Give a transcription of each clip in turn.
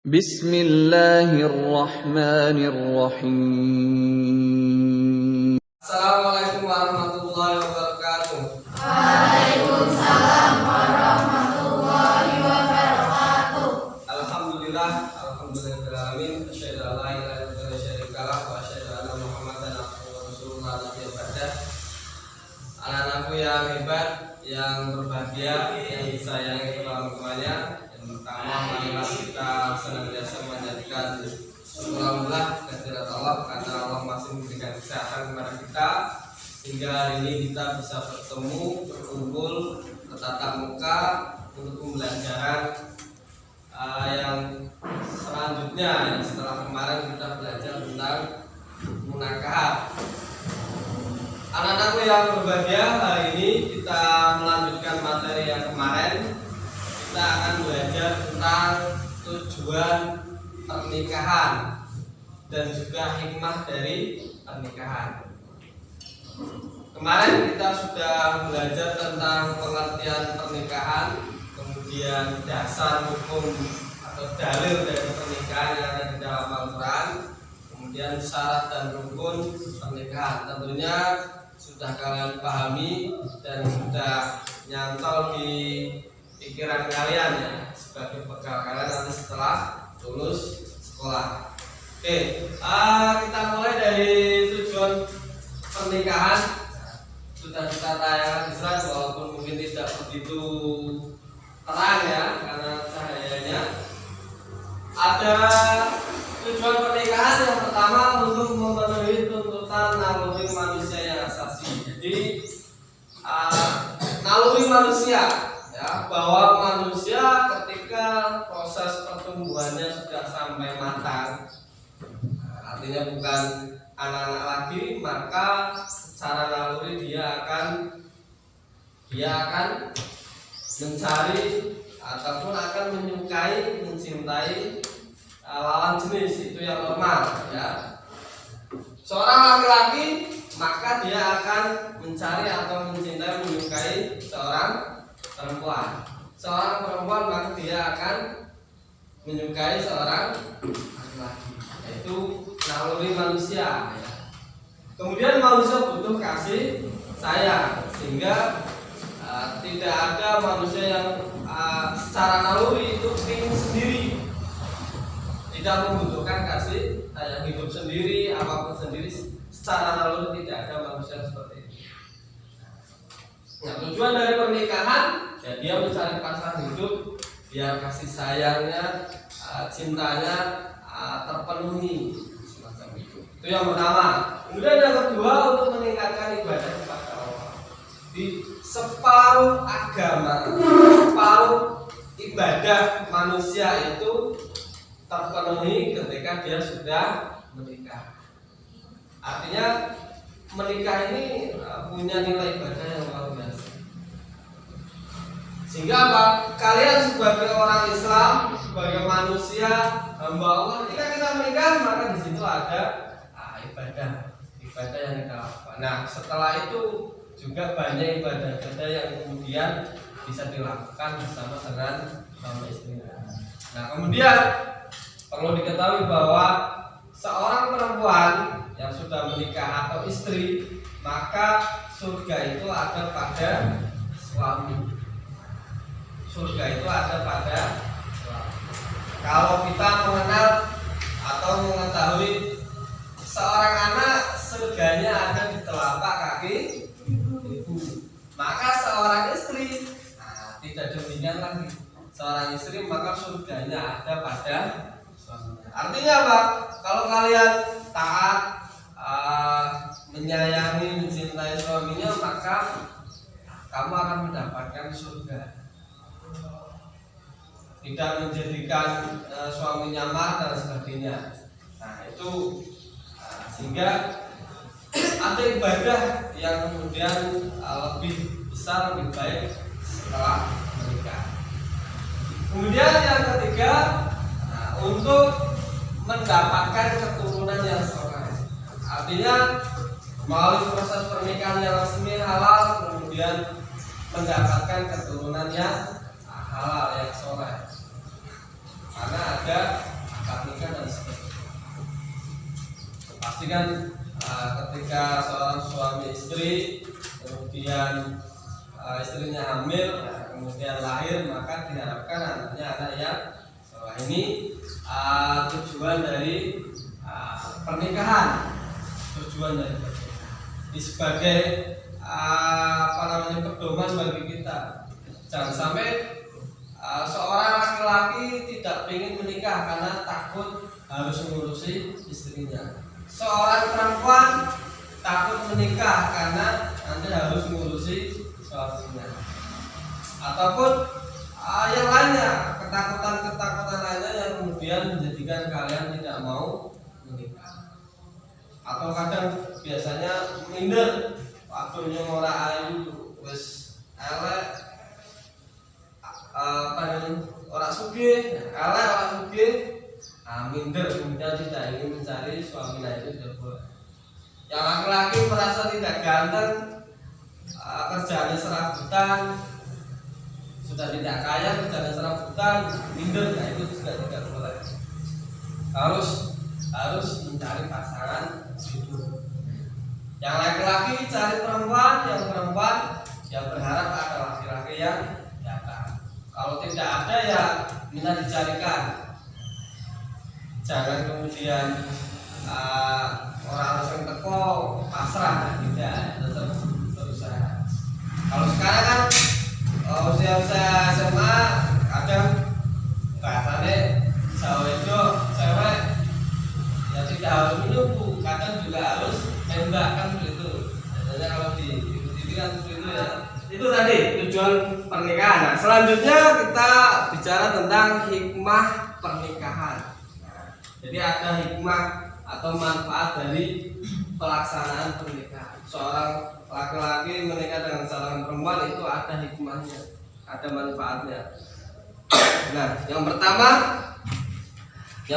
Bismillahirrahmanirrahim. Assalamualaikum warahmatullahi wabarakatuh. Waalaikumsalam warahmatullahi wabarakatuh. Alhamdulillah, alhamdulillahirobbilalamin. Asyhadu an la ilaha illallah wa syarika lah wa asyhadu anna Muhammadan abduhu wa rasuluhu la nabiyya ba'dah. Anak-anakku yang hebat, yang berbahagia, yang disayangi orang-tuanya. Yang pertama, marilah kita senantiasa menjadikan syukur kehadirat Allah karena Allah masih memberikan kesehatan kepada kita sehingga hari ini kita bisa bertemu, berkumpul, bertatap muka untuk pembelajaran yang selanjutnya. Setelah kemarin kita belajar tentang munakahat. Anak-anakku yang berbahagia, hari ini kita melanjutkan materi yang kemarin. Kita akan belajar tentang tujuan pernikahan dan juga hikmah dari pernikahan. Kemarin kita sudah belajar tentang pengertian pernikahan, kemudian dasar hukum atau dalil dari pernikahan yang ada di dalam Al-Quran, kemudian syarat dan rukun pernikahan. Tentunya sudah kalian pahami dan sudah nyantol di pikiran kalian ya, sebagai bekal kalian nanti setelah lulus sekolah. Oke, kita mulai dari tujuan pernikahan. Sudah kita tayangkan di slide walaupun mungkin tidak begitu terang ya karena cahayanya. Ada tujuan pernikahan yang pertama untuk memenuhi tuntutan naluri manusia yang asasi. Jadi naluri manusia ya, bahwa manusia ketika proses pertumbuhannya sudah sampai matang, artinya bukan anak-anak lagi, maka secara naluri dia akan mencari ataupun akan menyukai, mencintai lawan jenis. Itu yang normal ya. Seorang laki-laki maka dia akan mencari atau mencintai, menyukai seorang perempuan. Seorang perempuan maka dia akan menyukai seorang laki-laki. Itu naluri manusia ya. Kemudian manusia butuh kasih sayang, sehingga tidak ada manusia yang secara naluri itu ingin sendiri, tidak membutuhkan kasih sayang, hidup sendiri, apapun sendiri. Secara naluri tidak ada manusia seperti itu. Nah, tujuan dari pernikahan ya, dia mencari pasangan hidup biar kasih sayangnya, cintanya terpenuhi semacam itu. Itu yang pertama. Kemudian yang kedua, untuk meningkatkan ibadah kepada Allah. Di separuh agama, separuh ibadah manusia itu terpenuhi ketika dia sudah menikah. Artinya menikah ini punya nilai ibadah yang luar biasa. Sehingga apa? Kalian sebagai orang Islam, sebagai manusia hamba Allah, ketika kita menikah maka di situ ada ibadah yang kita lakukan. Nah, setelah itu juga banyak ibadah yang kemudian bisa dilakukan bersama dengan suami istri. Nah, kemudian perlu diketahui bahwa seorang perempuan yang sudah menikah atau istri, maka surga itu ada pada suami. Surga itu ada pada suami. Kalau kita mengenal atau mengetahui seorang anak surganya ada di telapak kaki ibu, maka seorang istri tidak demikian lagi. Seorang istri maka surganya ada pada suami. Artinya apa? Kalau kalian taat, menyayangi, mencintai suaminya, maka kamu akan mendapatkan surga. Tidak menjadikan suaminya marah dan sebagainya. Nah, itu sehingga ada ibadah yang kemudian lebih besar, lebih baik setelah menikah. Kemudian yang ketiga, untuk mendapatkan keturunan yang soleh. Artinya melalui proses pernikahan yang resmi halal, kemudian mendapatkan keturunan yang halal, yang soleh. Karena ada pasti kan ketika seorang suami istri kemudian istrinya hamil, kemudian lahir, maka diharapkan anaknya anak yang soleh. Ini tujuan dari pernikahan, tujuan dari pernikahan. Ini sebagai pedoman bagi kita. Jangan sampai seorang laki-laki tidak ingin menikah karena takut harus mengurusi istrinya. Seorang perempuan takut menikah karena nanti harus mengurusi suaminya. Ataupun yang lainnya, ketakutan lainnya yang kemudian menjadikan kalian tidak mau menikah. Atau kadang biasanya minder waktunya ora ayu wis elek, ora sugih, minder, kemudian tidak ingin mencari suami lain, itu tidak boleh. Yang laki-laki merasa tidak ganteng, kerjanya serabutan, sudah tidak kaya, kerjanya serabutan, minder, nah itu juga tidak boleh. Harus mencari pasangan hidup. Yang laki-laki cari perempuan, yang perempuan yang berharap ada laki-laki yang datang. Kalau tidak ada ya minta dicarikan. Jangan kemudian orang langsung teko pasrah, tidak, tetap berusaha. Kalau sekarang kan usia SMA kadang bahasanya Jawa itu cewek ya tidak harus menunggu, kadang juga harus nembak kan begitu. Biasanya kalau di TV kan begitu ya. Itu tadi tujuan pernikahan. Nah, selanjutnya kita bicara tentang hikmah pernikahan. Jadi ada hikmah atau manfaat dari pelaksanaan pernikahan. Seorang laki-laki menikah dengan seorang perempuan itu ada hikmahnya, ada manfaatnya. Nah, yang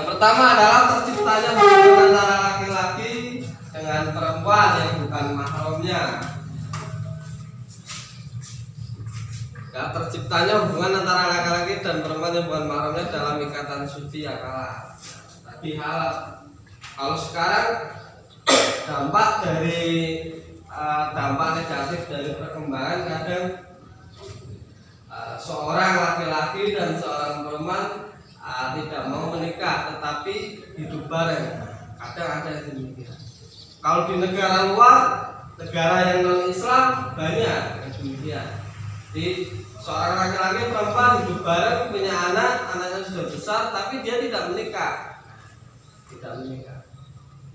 pertama adalah terciptanya hubungan antara laki-laki dengan perempuan yang bukan mahramnya. Ya, terciptanya hubungan antara laki-laki dan perempuan yang bukan mahramnya dalam ikatan suci yang halal. Tadi halal. Kalau sekarang dampak negatif dari perkembangan kadang seorang laki-laki dan seorang perempuan tidak mau menikah tetapi hidup bareng. Kadang ada yang demikian. Kalau di negara luar, negara yang non Islam banyak yang demikian. Jadi seorang laki-laki perempuan hidup bareng, punya anak, anaknya sudah besar tapi dia tidak menikah.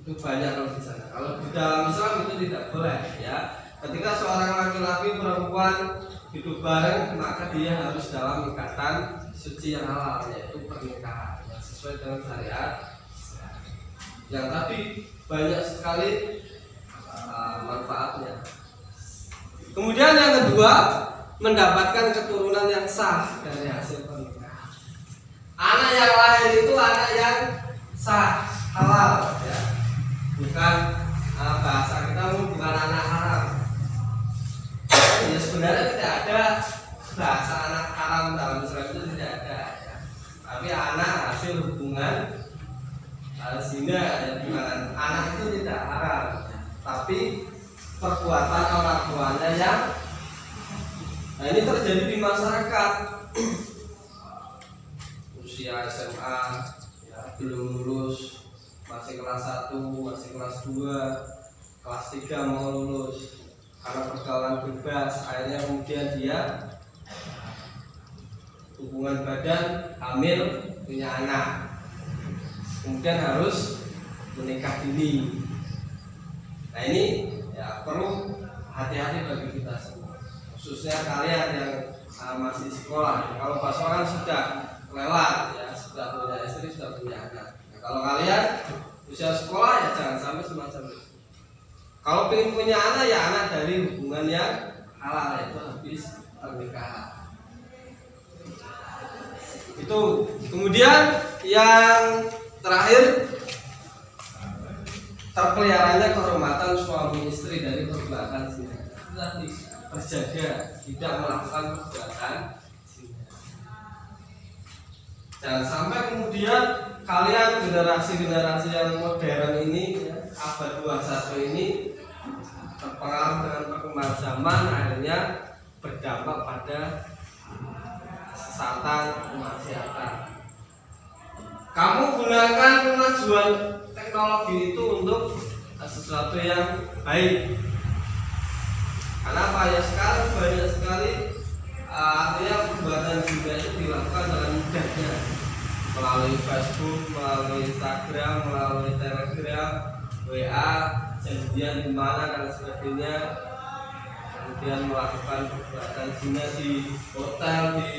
Itu banyak kalau di sana. Kalau di dalam Islam itu tidak boleh ya. Ketika seorang laki-laki perempuan hidup bareng, maka dia harus dalam ikatan suci yang halal, yaitu pernikahan yang sesuai dengan syariat. Yang tadi banyak sekali manfaatnya. Kemudian yang kedua, mendapatkan keturunan yang sah dari hasil pernikahan. Anak yang lahir itu anak yang sah, halal ya. Bukan bahasa kita bukan anak haram. Ya sebenarnya tidak ada bahasa anak haram dalam Islam, itu tidak ada ya. Tapi anak hasil hubungan zina ya, bukan anak itu tidak haram ya. Tapi perbuatan orang tuanya yang ini terjadi di masyarakat. Usia SMA ya, belum lulus, masih kelas 1, masih kelas 2, kelas 3 mau lulus. Karena pergaulan bebas, akhirnya kemudian dia hubungan badan, hamil, punya anak, kemudian harus menikah dini. Nah ini ya perlu hati-hati bagi kita semua, khususnya kalian yang masih sekolah. Kalau pasangan sudah lewat ya, sudah punya istri, sudah punya anak. Nah, kalau kalian usia sekolah ya jangan sampai semacam itu. Kalau ingin punya anak ya anak dari hubungan yang halal, yaitu habis pernikahan. Itu. Kemudian yang terakhir, terpeliharanya kehormatan suami istri dari perbuatan zina. Tadi terjaga, tidak melakukan perbuatan zina. Jangan sampai kemudian kalian generasi yang modern ini ya, abad 21 ini terpengaruh dengan perkembangan zaman, akhirnya berdampak pada kesesatan, kemaksiatan. Kamu gunakan kemajuan teknologi itu untuk sesuatu yang baik. Karena apa ya, sekarang banyak sekali artinya pembuatan juga itu dilakukan dengan mudahnya melalui Facebook, melalui Instagram, melalui Telegram, WA, janjian di mana dan sebagainya. Kemudian melakukan perbuatan zina di hotel, di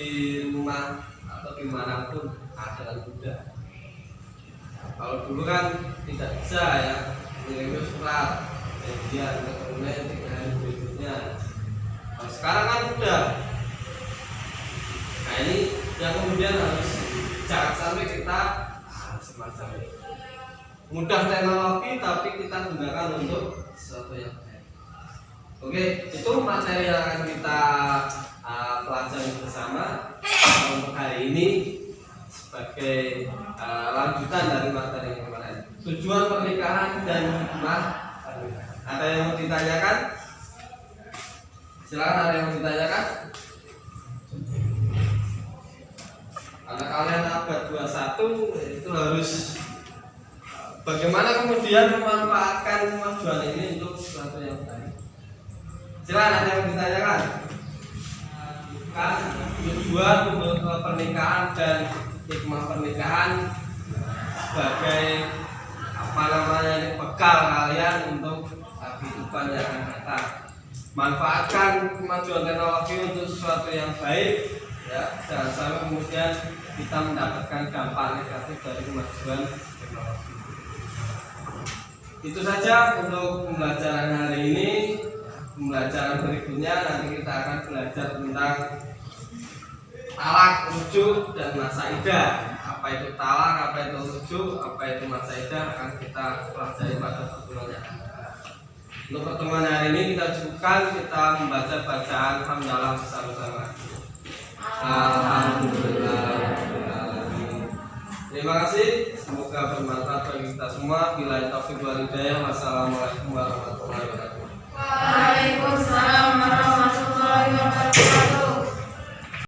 rumah atau dimanapun dengan mudah. Kalau dulu kan tidak bisa ya, mengirim surat janjian kemudian 3 hari berikutnya. Kalau sekarang kan mudah. Nah ini yang kemudian harus jangan sampai kita semacam ini. Mudah teknologi tapi kita gunakan untuk sesuatu yang baik. Oke, itu materi yang akan kita pelajari bersama untuk hari ini sebagai lanjutan dari materi yang kemarin. Tujuan pernikahan dan hikmah. Ada yang mau ditanyakan? Silakan, ada yang mau ditanyakan? Karena kalian abad 21 itu harus bagaimana kemudian memanfaatkan kemajuan ini untuk sesuatu yang baik. Silakan, ada yang mau ditanyakan? Kan tujuan untuk pernikahan dan hikmah pernikahan sebagai apa namanya ini bekal kalian untuk kehidupan yang akan datang. Manfaatkan kemajuan teknologi untuk sesuatu yang baik, ya. Jangan sampai kemudian kita mendapatkan dampak negatif dari kemajuan teknologi. Itu saja untuk pembelajaran hari ini. Pembelajaran berikutnya nanti kita akan belajar tentang talak, rujuk, dan masa idah. Apa itu talak, apa itu rujuk, apa itu masa idah akan kita pelajari pada pertemuan yang akan datang. Untuk pertemuan hari ini kita cukupkan, kita membaca bacaan hamdalah bersama-sama. Alhamdulillah. Terima kasih, semoga bermanfaat bagi kita semua. Bila taufiq wal hidayah. Wassalamualaikum warahmatullahi wabarakatuh. Waalaikumsalam warahmatullahi wabarakatuh.